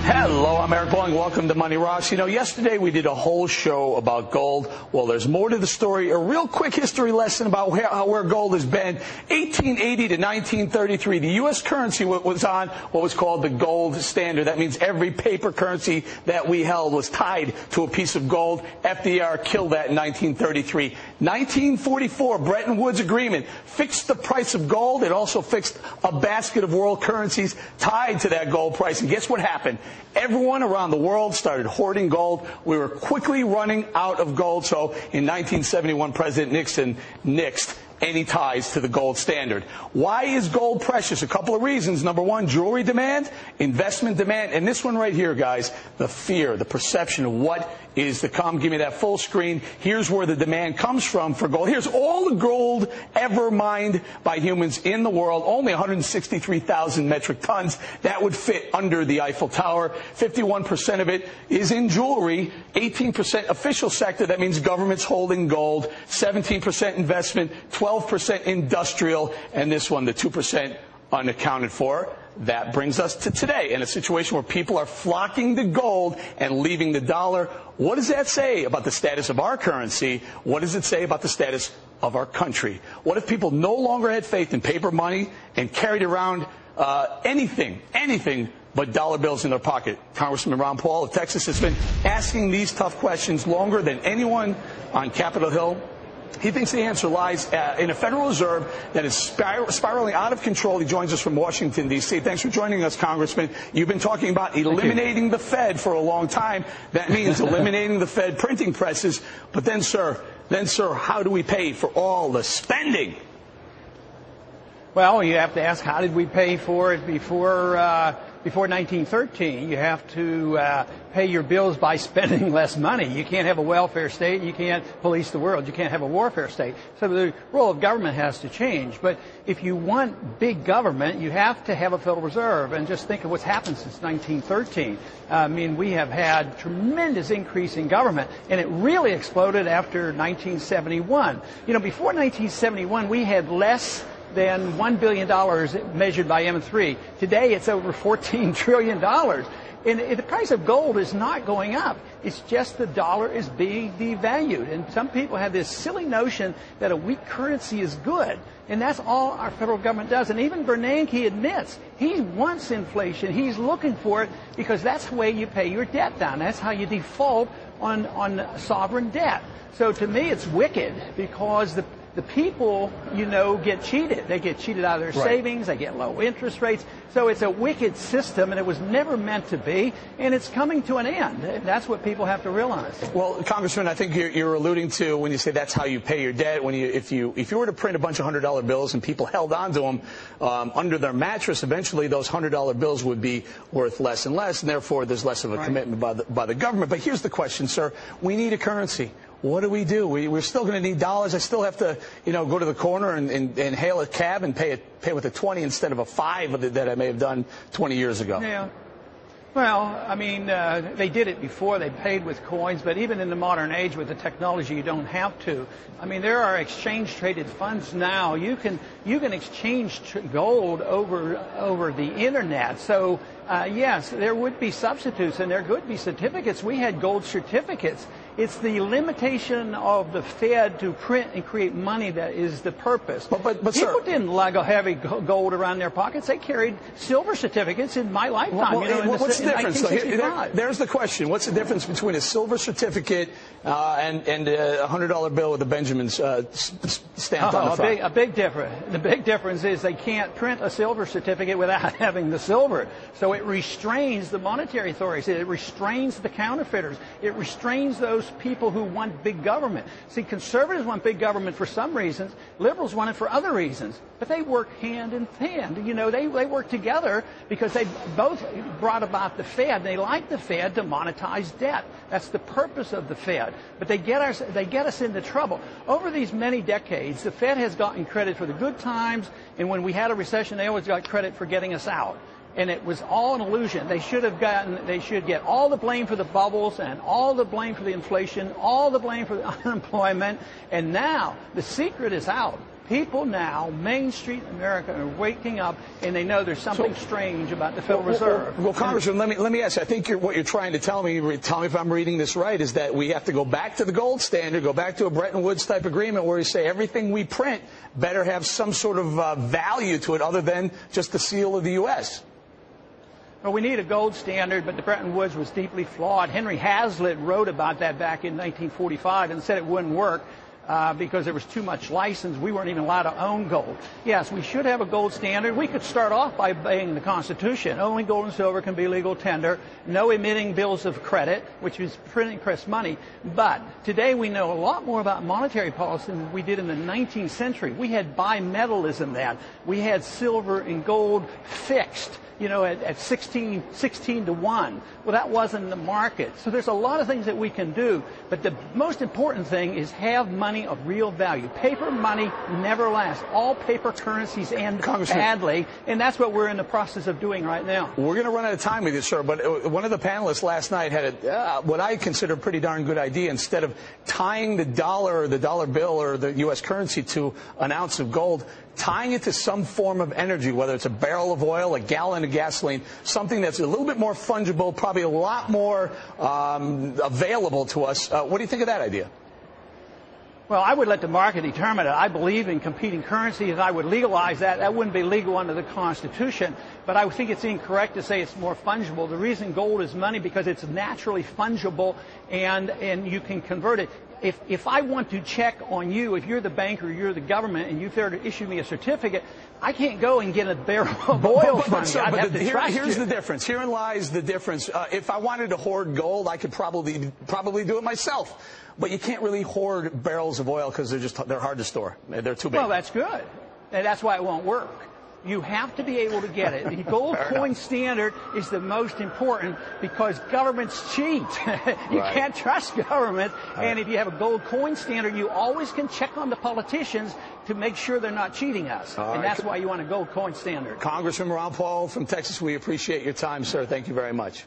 Hello, I'm Eric Long. Welcome to Money Rocks. You know, yesterday we did a whole show about gold. Well, there's more to the story. A real quick history lesson about where gold has been. 1880 to 1933, the U.S. currency was on what was called the gold standard. That means every paper currency that we held was tied to a piece of gold. FDR killed that in 1933. 1944, Bretton Woods Agreement fixed the price of gold. It also fixed a basket of world currencies tied to that gold price. And guess what happened? Everyone around the world started hoarding gold. We were quickly running out of gold. So in 1971, President Nixon nixed any ties to the gold standard. Why is gold precious? A couple of reasons. Number one, jewelry demand, investment demand, and this one right here, guys, the fear, the perception of what is to come. Give me that full screen. Here's where the demand comes from for gold. Here's all the gold ever mined by humans in the world, only 163,000 metric tons. That would fit under the Eiffel Tower. 51% of it is in jewelry, 18% official sector. That means governments holding gold, 17% investment, 12% industrial, and this one, the 2% unaccounted for. That brings us to today, in a situation where people are flocking to gold and leaving the dollar. What does that say about the status of our currency? What does it say about the status of our country? What if people no longer had faith in paper money and carried around anything but dollar bills in their pocket? Congressman Ron Paul of Texas has been asking these tough questions longer than anyone on Capitol Hill. He thinks the answer lies in a Federal Reserve that is spiraling out of control. He joins us from Washington, D.C. Thanks for joining us, Congressman. You've been talking about eliminating the Fed for a long time. That means eliminating the Fed printing presses. But then, sir, how do we pay for all the spending? Well, you have to ask, how did we pay for it before 1913? You have to pay your bills by spending less money. You can't have a welfare state. You can't police the world. You can't have a warfare state. So the role of government has to change. But if you want big government, you have to have a Federal Reserve. And just think of what's happened since 1913. I mean, we have had tremendous increase in government, and it really exploded after 1971. You know, before 1971, we had less than $1 billion measured by M3. Today, it's over $14 trillion. And the price of gold is not going up. It's just the dollar is being devalued. And some people have this silly notion that a weak currency is good. And that's all our federal government does. And even Bernanke admits he wants inflation. He's looking for it because that's the way you pay your debt down. That's how you default on sovereign debt. So to me, it's wicked because the people, you know, get cheated. They get cheated out of their savings. They get low interest rates. So it's a wicked system, and it was never meant to be, and it's coming to an end. And that's what people have to realize. Well, Congressman, I think you're alluding to when you say that's how you pay your debt. If you were to print a bunch of $100 bills and people held on to them under their mattress, eventually those $100 bills would be worth less and less, and therefore there's less of a commitment by the government. But here's the question, sir. We need a currency. What do? We're still going to need dollars. I still have to, go to the corner and hail a cab and pay with a 20 instead of a 5 that I may have done 20 years ago. Yeah. Well, I mean, they did it before. They paid with coins, but even in the modern age with the technology, you don't have to. I mean, there are exchange-traded funds now. You can exchange gold over the internet. So yes, there would be substitutes, and there could be certificates. We had gold certificates. It's the limitation of the Fed to print and create money that is the purpose. But people sir, didn't lug a heavy gold around their pockets. They carried silver certificates in my lifetime. What's the difference? So there's the question. What's the difference between a silver certificate and a $100 bill with a Benjamin's stamped on the front? A big difference. The big difference is they can't print a silver certificate without having the silver. So it restrains the monetary authorities. It restrains the counterfeiters. It restrains those people who want big government. See, conservatives want big government for some reasons. Liberals want it for other reasons. But they work hand in hand. They work together because they both brought about the Fed. They like the Fed to monetize debt. That's the purpose of the Fed. But they get us into trouble. Over these many decades, the Fed has gotten credit for the good times, and when we had a recession, they always got credit for getting us out. And it was all an illusion. They should get all the blame for the bubbles and all the blame for the inflation, all the blame for the unemployment. And now the secret is out. People now, Main Street America, are waking up, and they know there's something strange about the Federal Reserve. Well, Congressman, let me ask you. I think what you're trying to tell me if I'm reading this right, is that we have to go back to the gold standard, go back to a Bretton Woods type agreement where you say everything we print better have some sort of value to it other than just the seal of the U.S. Well, we need a gold standard, but the Bretton Woods was deeply flawed. Henry Hazlitt wrote about that back in 1945 and said it wouldn't work. Because there was too much license. We weren't even allowed to own gold. Yes, we should have a gold standard. We could start off by obeying the Constitution. Only gold and silver can be legal tender. No emitting bills of credit, which is printing press money. But today we know a lot more about monetary policy than we did in the 19th century. We had bimetallism then. We had silver and gold fixed, you know, at 16 to 1. Well, that wasn't the market. So there's a lot of things that we can do. But the most important thing is have money of real value. Paper money never lasts. All paper currencies end badly. And that's what we're in the process of doing right now. We're going to run out of time with you, sir. But one of the panelists last night had what I consider a pretty darn good idea. Instead of tying the dollar or the dollar bill or the U.S. currency to an ounce of gold, tying it to some form of energy, whether it's a barrel of oil, a gallon of gasoline, something that's a little bit more fungible, probably a lot more available to us. What do you think of that idea? Well, I would let the market determine it. I believe in competing currencies. I would legalize that. That wouldn't be legal under the Constitution. But I think it's incorrect to say it's more fungible. The reason gold is money because it's naturally fungible and you can convert it. If I want to check on you, if you're the bank or you're the government and you're there to issue me a certificate, I can't go and get a barrel of oil from you. I'd have to trust you. Here's the difference. Herein lies the difference. If I wanted to hoard gold, I could probably do it myself. But you can't really hoard barrels of oil because they're hard to store. They're too big. Well, that's good. And that's why it won't work. You have to be able to get it. The gold coin standard is the most important because governments cheat. You can't trust government. And if you have a gold coin standard, you always can check on the politicians to make sure they're not cheating us. And that's why you want a gold coin standard. Congressman Ron Paul from Texas, we appreciate your time, sir. Thank you very much.